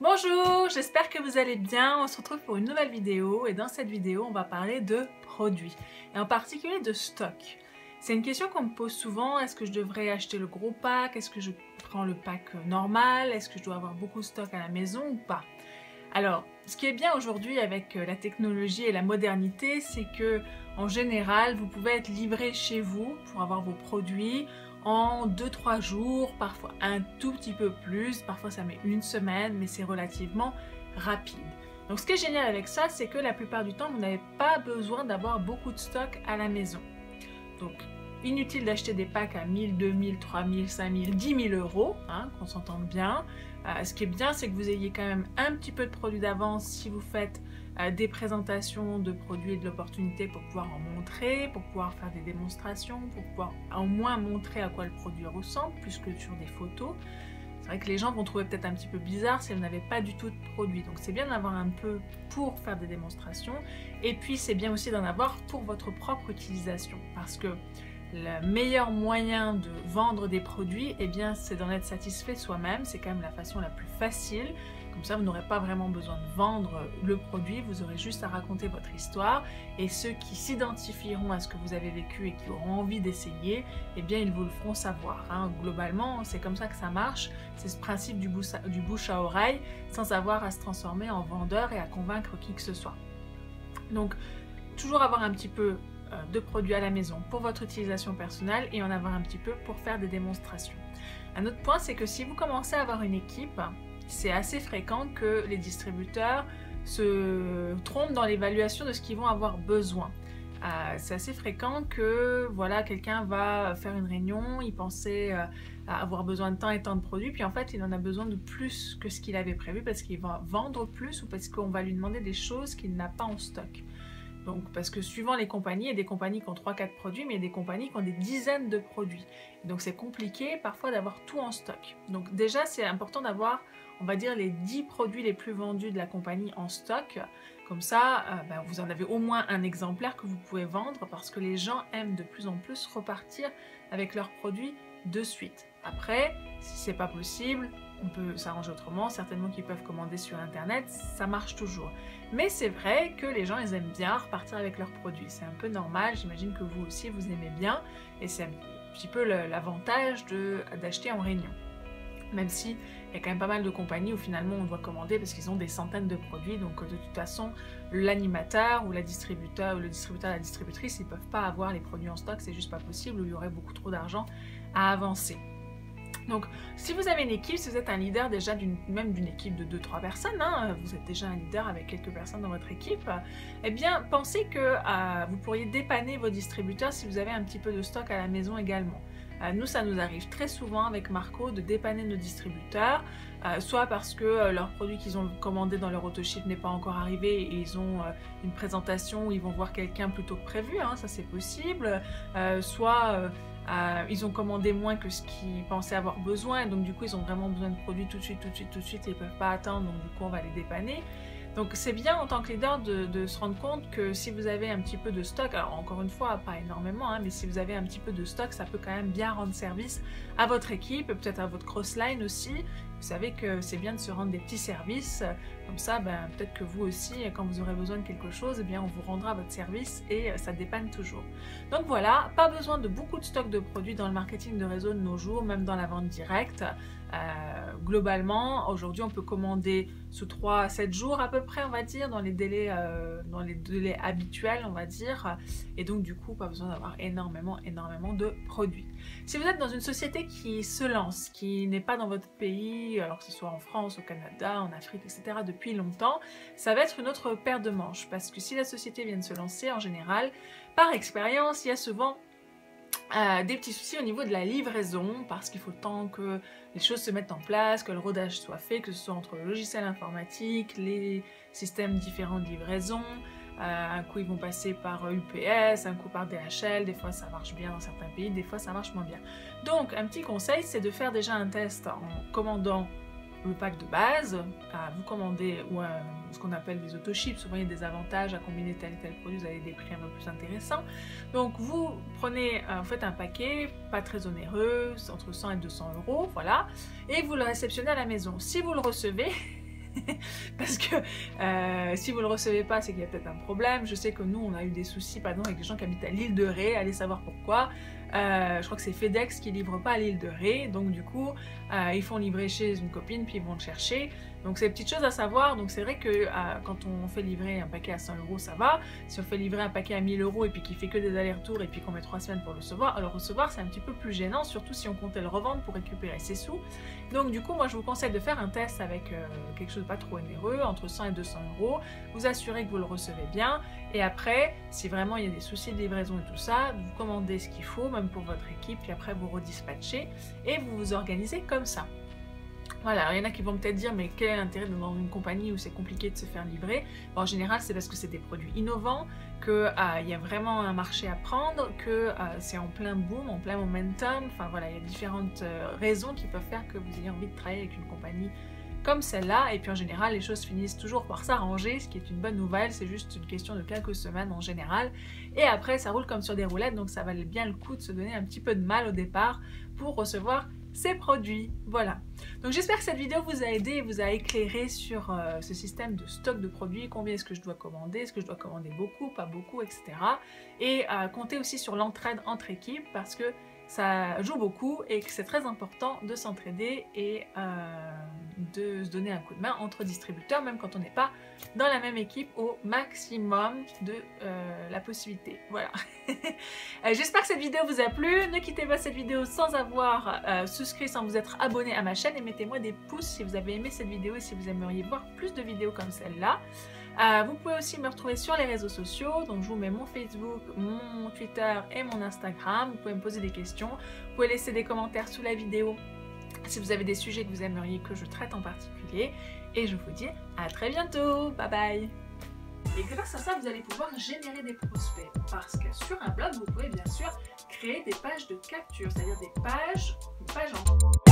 Bonjour, j'espère que vous allez bien. On se retrouve pour une nouvelle vidéo et dans cette vidéo, on va parler de produits et en particulier de stock. C'est une question qu'on me pose souvent. Est-ce que je devrais acheter le gros pack? Est-ce que je prends le pack normal? Est-ce que je dois avoir beaucoup de stock à la maison ou pas? Alors, ce qui est bien aujourd'hui avec la technologie et la modernité, c'est que en général, vous pouvez être livré chez vous pour avoir vos produits en 2-3 jours, parfois un tout petit peu plus, parfois ça met une semaine, mais c'est relativement rapide. Donc ce qui est génial avec ça, c'est que la plupart du temps, vous n'avez pas besoin d'avoir beaucoup de stock à la maison. Donc inutile d'acheter des packs à 1000, 2000, 3000, 5000, 10 000 euros, hein, qu'on s'entende bien. Ce qui est bien, c'est que vous ayez quand même un petit peu de produits d'avance si vous faites des présentations de produits et de l'opportunité pour pouvoir en montrer, pour pouvoir faire des démonstrations, pour pouvoir au moins montrer à quoi le produit ressemble, plus que sur des photos. C'est vrai que les gens vont trouver peut-être un petit peu bizarre si vous n'avez pas du tout de produit. Donc c'est bien d'en avoir un peu pour faire des démonstrations. Et puis c'est bien aussi d'en avoir pour votre propre utilisation. Parce que le meilleur moyen de vendre des produits, eh bien, c'est d'en être satisfait soi-même. C'est quand même la façon la plus facile. Comme ça, vous n'aurez pas vraiment besoin de vendre le produit. Vous aurez juste à raconter votre histoire. Et ceux qui s'identifieront à ce que vous avez vécu et qui auront envie d'essayer, eh bien, ils vous le feront savoir. Hein. Globalement, c'est comme ça que ça marche. C'est ce principe du bouche à oreille, sans avoir à se transformer en vendeur et à convaincre qui que ce soit. Donc, toujours avoir un petit peu de produits à la maison pour votre utilisation personnelle et en avoir un petit peu pour faire des démonstrations. Un autre point, c'est que si vous commencez à avoir une équipe, c'est assez fréquent que les distributeurs se trompent dans l'évaluation de ce qu'ils vont avoir besoin. C'est assez fréquent que voilà, quelqu'un va faire une réunion, il pensait avoir besoin de tant et tant de produits, puis en fait il en a besoin de plus que ce qu'il avait prévu parce qu'il va vendre plus ou parce qu'on va lui demander des choses qu'il n'a pas en stock. Donc, parce que suivant les compagnies, il y a des compagnies qui ont 3-4 produits, mais il y a des compagnies qui ont des dizaines de produits. Donc c'est compliqué parfois d'avoir tout en stock. Donc déjà, c'est important d'avoir, on va dire, les 10 produits les plus vendus de la compagnie en stock. Comme ça, vous en avez au moins un exemplaire que vous pouvez vendre parce que les gens aiment de plus en plus repartir avec leurs produits de suite. Après, si c'est pas possible, on peut s'arranger autrement, certainement qu'ils peuvent commander sur internet, ça marche toujours. Mais c'est vrai que les gens ils aiment bien repartir avec leurs produits, c'est un peu normal, j'imagine que vous aussi vous aimez bien et c'est un petit peu l'avantage d'acheter en réunion. Même si il y a quand même pas mal de compagnies où finalement on doit commander parce qu'ils ont des centaines de produits, donc de toute façon l'animateur ou le distributeur, la distributrice, ils ne peuvent pas avoir les produits en stock, c'est juste pas possible, ou il y aurait beaucoup trop d'argent à avancer. Donc, si vous avez une équipe, si vous êtes un leader déjà même d'une équipe de 2-3 personnes, hein, vous êtes déjà un leader avec quelques personnes dans votre équipe, eh bien, pensez que vous pourriez dépanner vos distributeurs si vous avez un petit peu de stock à la maison également. Nous, ça nous arrive très souvent avec Marco de dépanner nos distributeurs, soit parce que leur produit qu'ils ont commandé dans leur autoship n'est pas encore arrivé et ils ont une présentation où ils vont voir quelqu'un plutôt que prévu, hein, ça c'est possible, soit ils ont commandé moins que ce qu'ils pensaient avoir besoin, donc du coup ils ont vraiment besoin de produits tout de suite et ils ne peuvent pas attendre, donc du coup on va les dépanner. Donc c'est bien en tant que leader de se rendre compte que si vous avez un petit peu de stock, alors encore une fois pas énormément, hein, mais si vous avez un petit peu de stock, ça peut quand même bien rendre service à votre équipe, peut-être à votre crossline aussi. Vous savez que c'est bien de se rendre des petits services, comme ça peut-être que vous aussi, quand vous aurez besoin de quelque chose, eh bien, on vous rendra votre service et ça dépanne toujours. Donc voilà, pas besoin de beaucoup de stock de produits dans le marketing de réseau de nos jours, même dans la vente directe. Globalement, aujourd'hui on peut commander sous 3 à 7 jours à peu près, on va dire, dans les délais habituels, on va dire, et donc du coup pas besoin d'avoir énormément de produits. Si vous êtes dans une société qui se lance, qui n'est pas dans votre pays, alors que ce soit en France, au Canada, en Afrique, etc. depuis longtemps, ça va être une autre paire de manches, parce que si la société vient de se lancer, en général, par expérience, il y a souvent des petits soucis au niveau de la livraison parce qu'il faut le temps que les choses se mettent en place, que le rodage soit fait, que ce soit entre le logiciel informatique, les systèmes différents de livraison. Un coup ils vont passer par UPS, un coup par DHL, des fois ça marche bien dans certains pays, des fois ça marche moins bien. Donc un petit conseil, c'est de faire déjà un test en commandant le pack de base, vous commandez ce qu'on appelle des autoships, souvent il y a des avantages à combiner tel et tel produit, vous avez des prix un peu plus intéressants. Donc vous prenez, vous faites un paquet, pas très onéreux, entre 100 et 200 euros, voilà, et vous le réceptionnez à la maison. Si vous le recevez, Parce que si vous le recevez pas, c'est qu'il y a peut-être un problème. Je sais que nous, on a eu des soucis, par exemple, avec des gens qui habitent à l'île de Ré, allez savoir pourquoi. Je crois que c'est FedEx qui livre pas à l'île de Ré, donc du coup, ils font livrer chez une copine, puis ils vont le chercher. Donc c'est des petites choses à savoir. Donc c'est vrai que quand on fait livrer un paquet à 100 €, ça va. Si on fait livrer un paquet à 1000 € et puis qu'il fait que des allers-retours et puis qu'on met 3 semaines pour le recevoir, c'est un petit peu plus gênant, surtout si on comptait le revendre pour récupérer ses sous. Donc du coup, moi je vous conseille de faire un test avec quelque chose de pas trop onéreux, entre 100 et 200 €. Vous assurez que vous le recevez bien. Et après, si vraiment il y a des soucis de livraison et tout ça, vous commandez ce qu'il faut, même pour votre équipe, puis après vous redispatchez et vous vous organisez comme ça. Voilà, alors il y en a qui vont peut-être dire mais quel est l'intérêt de dans une compagnie où c'est compliqué de se faire livrer? En général c'est parce que c'est des produits innovants, qu'il y a vraiment un marché à prendre, que c'est en plein boom, en plein momentum, enfin voilà, il y a différentes raisons qui peuvent faire que vous ayez envie de travailler avec une compagnie comme celle-là, et puis en général les choses finissent toujours par s'arranger, ce qui est une bonne nouvelle, c'est juste une question de quelques semaines en général, et après ça roule comme sur des roulettes, donc ça valait bien le coup de se donner un petit peu de mal au départ pour recevoir ces produits. Voilà, donc j'espère que cette vidéo vous a aidé et vous a éclairé sur ce système de stock de produits, combien est-ce que je dois commander, est-ce que je dois commander beaucoup, pas beaucoup, etc. Et comptez aussi sur l'entraide entre équipes parce que ça joue beaucoup et que c'est très important de s'entraider et de se donner un coup de main entre distributeurs, même quand on n'est pas dans la même équipe, au maximum de la possibilité. Voilà. J'espère que cette vidéo vous a plu. Ne quittez pas cette vidéo sans avoir souscrit, sans vous être abonné à ma chaîne, et mettez-moi des pouces si vous avez aimé cette vidéo et si vous aimeriez voir plus de vidéos comme celle-là. Vous pouvez aussi me retrouver sur les réseaux sociaux, donc je vous mets mon Facebook, mon Twitter et mon Instagram. Vous pouvez me poser des questions, vous pouvez laisser des commentaires sous la vidéo si vous avez des sujets que vous aimeriez que je traite en particulier. Et je vous dis à très bientôt, bye bye. Et grâce à ça, vous allez pouvoir générer des prospects, parce que sur un blog, vous pouvez bien sûr créer des pages de capture, c'est-à-dire des pages, une page en